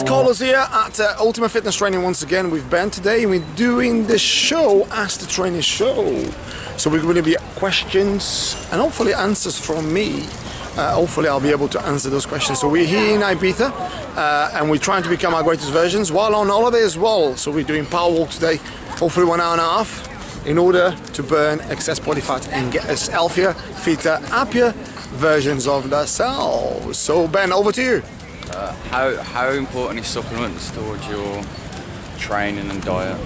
it's Carlos here at Ultimate Fitness Training once again with Ben. Today we're doing the show, Ask the Trainer show. So we're going to be questions and hopefully answers from me. Hopefully I'll be able to answer those questions. So we're here in Ibiza and we're trying to become our greatest versions while on holiday as well. So we're doing power walk today, hopefully 1 hour and a half, in order to burn excess body fat and get us healthier, fitter, happier versions of ourselves. So Ben, over to you. How important is supplements towards your training and diet?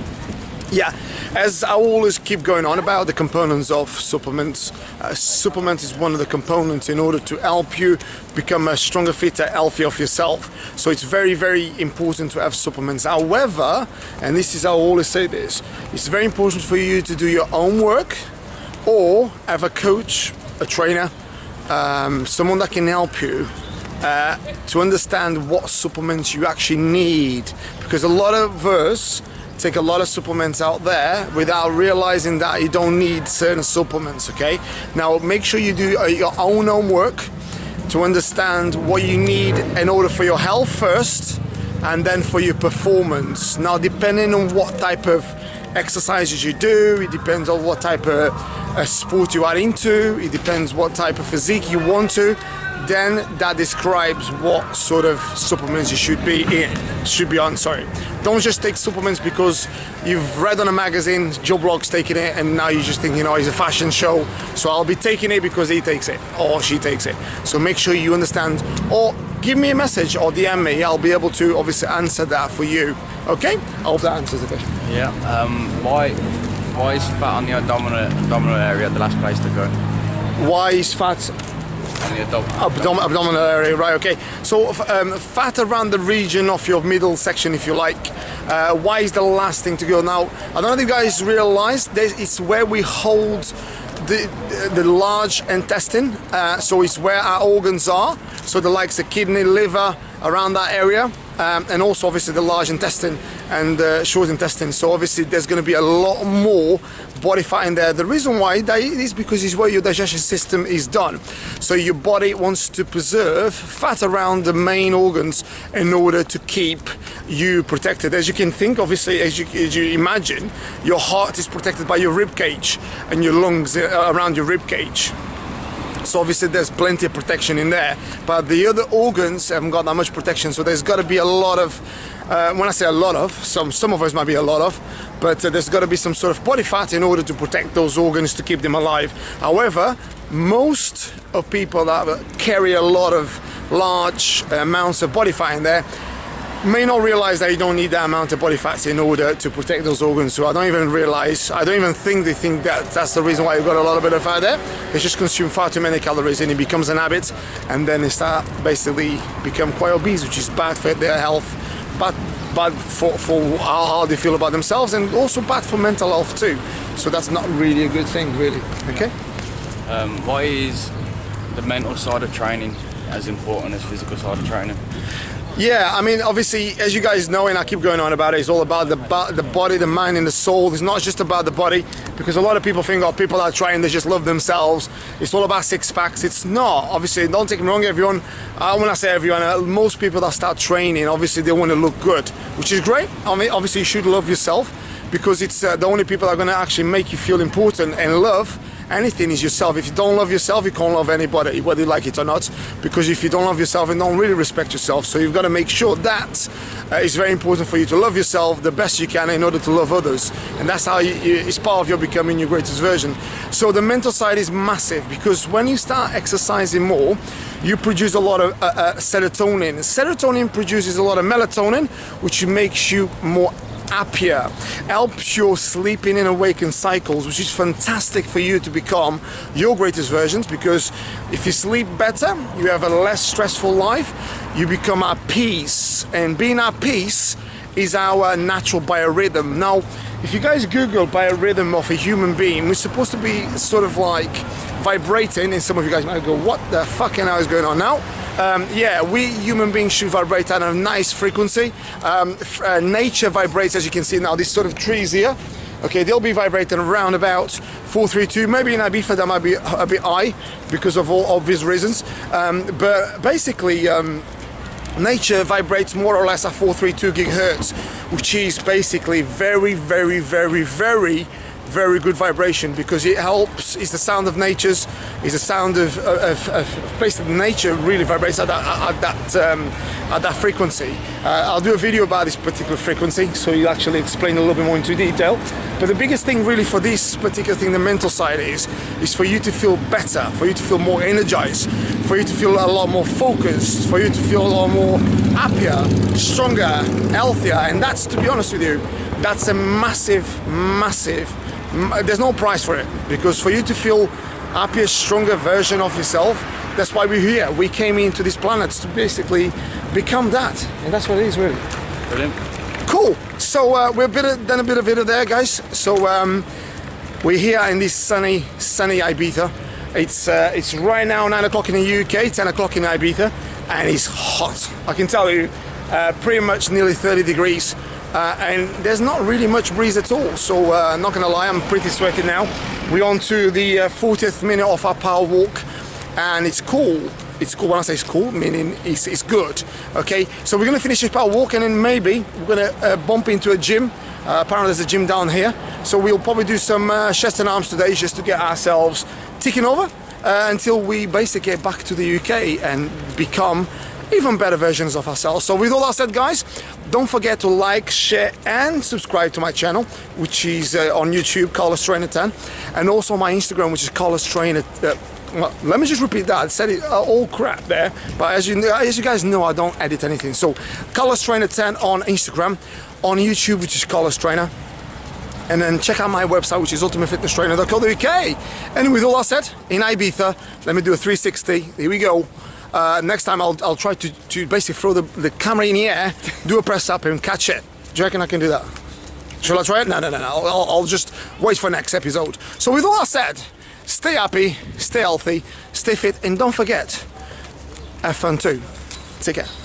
Yeah, as I always keep going on about the components of supplements, supplement is one of the components in order to help you become a stronger, fitter, healthier of yourself. So it's very, very important to have supplements. However, and this is how I always say this, it's very important for you to do your own work or have a coach, a trainer, someone that can help you to understand what supplements you actually need, because a lot of us take a lot of supplements out there without realizing that you don't need certain supplements. Okay, now make sure you do your own homework to understand what you need in order for your health first and then for your performance. Now, depending on what type of exercises you do, it depends on what type of sport you are into, it depends what type of physique you want to, then that describes what sort of supplements you should be on. Don't just take supplements because you've read on a magazine Joe Blogg's taking it and now you just think, you know, it's a fashion show, so I'll be taking it because he takes it or she takes it. So make sure you understand, or give me a message or DM me. I'll be able to obviously answer that for you. Okay, I hope that answers the question. Yeah. Why is fat on the abdominal area the last place to go? Why is fat On the abdominal area, right? Okay, so fat around the region of your middle section, if you like. Why is the last thing to go? Now, I don't know if you guys realize it's where we hold the large intestine, so it's where our organs are, so the likes of kidney, liver, around that area, and also obviously the large intestine and the short intestine. So obviously there's going to be a lot more body fat in there. The reason why that is because it's where your digestion system is done. So your body wants to preserve fat around the main organs in order to keep you protected. As you can think, obviously, as you imagine, your heart is protected by your rib cage and your lungs around your rib cage. So obviously there's plenty of protection in there, but the other organs haven't got that much protection. So there's got to be a lot of, when I say a lot of, some of us might be a lot of, but there's got to be some sort of body fat in order to protect those organs, to keep them alive. However, most of people that carry a lot of large amounts of body fat in there may not realize that you don't need that amount of body fat in order to protect those organs. So I don't even think they think that that's the reason why you've got a lot of bit of fat there. They just consume far too many calories and it becomes an habit, and then they start basically become quite obese, which is bad for their health, bad for how they feel about themselves, and also bad for mental health too. So that's not really a good thing, really. Okay. Why is the mental side of training as important as physical side of training? Yeah, I mean, obviously, as you guys know, and I keep going on about it, it's all about the body, the mind, and the soul. It's not just about the body, because a lot of people think, oh, people that are trying, they just love themselves. It's all about six packs. It's not. Obviously, don't take me wrong, everyone. When I say everyone, most people that start training, obviously, they want to look good, which is great. I mean, obviously, you should love yourself, because it's the only people that are going to actually make you feel important and love anything is yourself. If you don't love yourself, you can't love anybody, whether you like it or not, because if you don't love yourself, you don't really respect yourself. So you've got to make sure that it's very important for you to love yourself the best you can in order to love others, and that's how it's part of your becoming your greatest version. So the mental side is massive, because when you start exercising more, you produce a lot of serotonin. Serotonin produces a lot of melatonin, which makes you more happier, helps your sleeping and awaken cycles, which is fantastic for you to become your greatest versions, because if you sleep better, you have a less stressful life, you become at peace, and being at peace is our natural biorhythm. Now, if you guys Google biorhythm of a human being, we're supposed to be sort of like vibrating, and some of you guys might go, what the fucking hell is going on now? Yeah, we human beings should vibrate at a nice frequency. Nature vibrates, as you can see now, these sort of trees here. Okay, they'll be vibrating around about 432. Maybe in Ibiza that might be a bit high because of all obvious reasons. But basically, nature vibrates more or less at 432 gigahertz, which is basically very good vibration, because it helps. It's the sound of nature's. It's the sound of basically nature really vibrates at that frequency. I'll do a video about this particular frequency, so you actually explain a little bit more into detail. But the biggest thing really for this particular thing, the mental side, is for you to feel better, for you to feel more energized, for you to feel a lot more focused, for you to feel a lot more happier, stronger, healthier. And that's, to be honest with you, that's a massive, there's no price for it, because for you to feel happier, stronger version of yourself, that's why we're here. We came into this planet to basically become that, and that's what it is, really. Brilliant. Cool. So we've done a bit of video there, guys. So we're here in this sunny Ibiza. It's right now 9 o'clock in the UK, 10 o'clock in Ibiza, and it's hot. I can tell you, pretty much nearly 30 degrees. And there's not really much breeze at all, so not gonna lie, I'm pretty sweaty now. We're on to the 40th minute of our power walk, and it's cool. It's cool. When I say it's cool, meaning it's good. Okay, so we're gonna finish this power walk, and then maybe we're gonna bump into a gym. Apparently there's a gym down here, so we'll probably do some chest and arms today, just to get ourselves ticking over until we basically get back to the UK and become even better versions of ourselves. So with all that said, guys, don't forget to like, share and subscribe to my channel, which is on YouTube, Carlos Trainer 10, and also my Instagram, which is Carlos Trainer. Well, let me just repeat that. I said it all crap there, but as you guys know, I don't edit anything. So Carlos Trainer 10 on Instagram, on YouTube, which is Carlos Trainer, and then check out my website, which is ultimatefitnesstrainer.co.uk. And with all that said, in Ibiza, let me do a 360. Here we go. Next time I'll try to basically throw the camera in the air, do a press up and catch it. Do you reckon I can do that? Shall I try it? No. I'll just wait for next episode. So with all that said, stay happy, stay healthy, stay fit, and don't forget, have fun too. Take care.